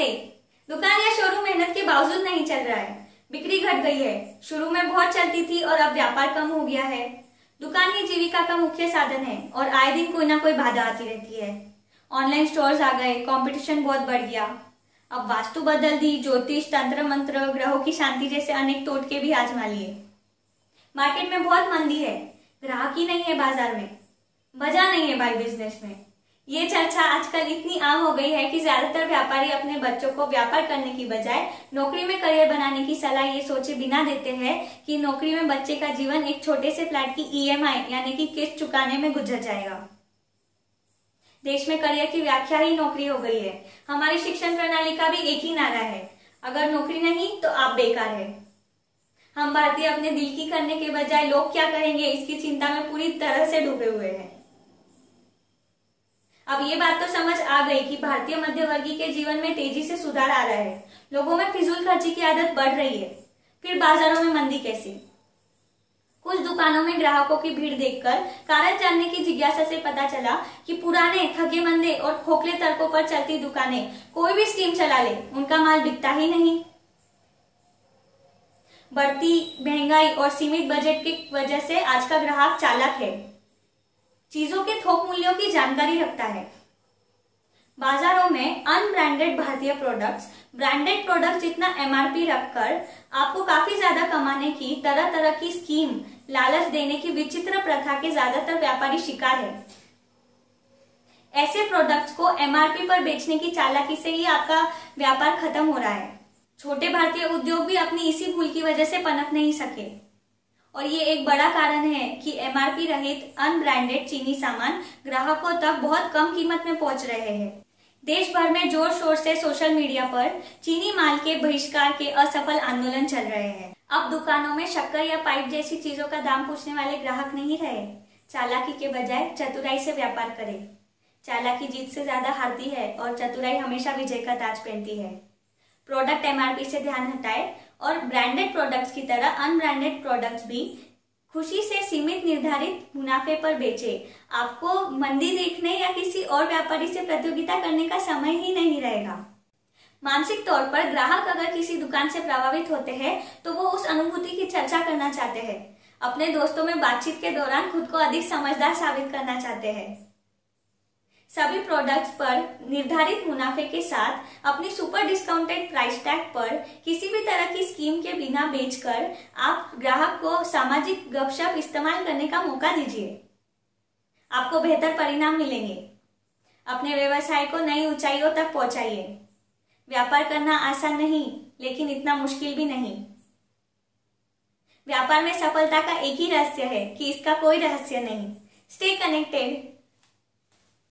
नमस्ते। दुकान या शोरूम मेहनत के बावजूद नहीं चल रहा है, बिक्री घट गई है। शुरू में बहुत चलती थी और अब व्यापार कम हो गया है। दुकान ही जीविका का मुख्य साधन है और आए दिन कोई ना कोई बाधा आती रहती है। ऑनलाइन स्टोर्स आ गए, कंपटीशन बहुत बढ़ गया। अब वास्तु बदल दी, ज्योतिष, तंत्र मंत्र, ग्रहों की शांति जैसे अनेक टोटके भी आजमा लिए। मार्केट में बहुत मंदी है, ग्राहक ही नहीं है बाजार में, मजा नहीं है भाई बिजनेस में। ये चर्चा आजकल इतनी आम हो गई है कि ज्यादातर व्यापारी अपने बच्चों को व्यापार करने की बजाय नौकरी में करियर बनाने की सलाह ये सोचे बिना देते हैं कि नौकरी में बच्चे का जीवन एक छोटे से फ्लैट की ईएमआई यानी कि किस्त चुकाने में गुजर जाएगा। देश में करियर की व्याख्या ही नौकरी हो गई है। हमारी शिक्षण प्रणाली का भी एक ही नारा है, अगर नौकरी नहीं तो आप बेकार है। हम भारतीय अपने दिल की करने के बजाय लोग क्या कहेंगे इसकी चिंता में पूरी तरह से डूबे हुए हैं। अब ये बात तो समझ आ गई कि भारतीय मध्यवर्गीय के जीवन में तेजी से सुधार आ रहा है। लोगों में फिजूल खर्ची की आदत बढ़ रही है। फिर बाजारों में मंदी कैसी? कुछ दुकानों में ग्राहकों की भीड़ देखकर कारण जानने की जिज्ञासा से पता चला कि पुराने, थके मंदे और खोखले तर्कों पर चलती दुकानें कोई भी स्कीम चला ले, उनका माल बिकता ही नहीं। बढ़ती महंगाई और सीमित बजट की वजह से आज का ग्राहक चालाक है, चीजों के थोक मूल्यों की जानकारी रखता है। बाजारों में अनब्रांडेड भारतीय प्रोडक्ट्स ब्रांडेड प्रोडक्ट्स जितना एमआरपी रखकर आपको काफी ज्यादा कमाने की तरह तरह की स्कीम, लालच देने की विचित्र प्रथा के ज्यादातर व्यापारी शिकार है। ऐसे प्रोडक्ट्स को एमआरपी पर बेचने की चालाकी से ही आपका व्यापार खत्म हो रहा है। छोटे भारतीय उद्योग भी अपनी इसी भूल की वजह से पनप नहीं सके और ये एक बड़ा कारण है कि एमआरपी रहित अनब्रांडेड चीनी सामान ग्राहकों तक बहुत कम कीमत में पहुंच रहे हैं। देश भर में जोर शोर से सोशल मीडिया पर चीनी माल के बहिष्कार के असफल आंदोलन चल रहे हैं। अब दुकानों में शक्कर या पाइप जैसी चीजों का दाम पूछने वाले ग्राहक नहीं रहे। चालाकी के बजाय चतुराई से व्यापार करें। चालाकी जीत से ज्यादा हारती है और चतुराई हमेशा विजय का ताज पहनती है। प्रोडक्ट एमआरपी से ध्यान हटाए और ब्रांडेड प्रोडक्ट्स की तरह अनब्रांडेड प्रोडक्ट्स भी खुशी से सीमित निर्धारित मुनाफे पर बेचे। आपको मंदी देखने या किसी और व्यापारी से प्रतियोगिता करने का समय ही नहीं रहेगा। मानसिक तौर पर ग्राहक अगर किसी दुकान से प्रभावित होते हैं तो वो उस अनुभूति की चर्चा करना चाहते हैं। अपने दोस्तों में बातचीत के दौरान खुद को अधिक समझदार साबित करना चाहते हैं। सभी प्रोडक्ट्स पर निर्धारित मुनाफे के साथ अपनी सुपर डिस्काउंटेड प्राइस टैग पर किसी भी तरह की स्कीम के बिना बेचकर आप ग्राहक को सामाजिक गपशप इस्तेमाल करने का मौका दीजिए। आपको बेहतर परिणाम मिलेंगे। अपने व्यवसाय को नई ऊंचाइयों तक पहुंचाइए। व्यापार करना आसान नहीं, लेकिन इतना मुश्किल भी नहीं। व्यापार में सफलता का एक ही रहस्य है कि इसका कोई रहस्य नहीं। Stay connected.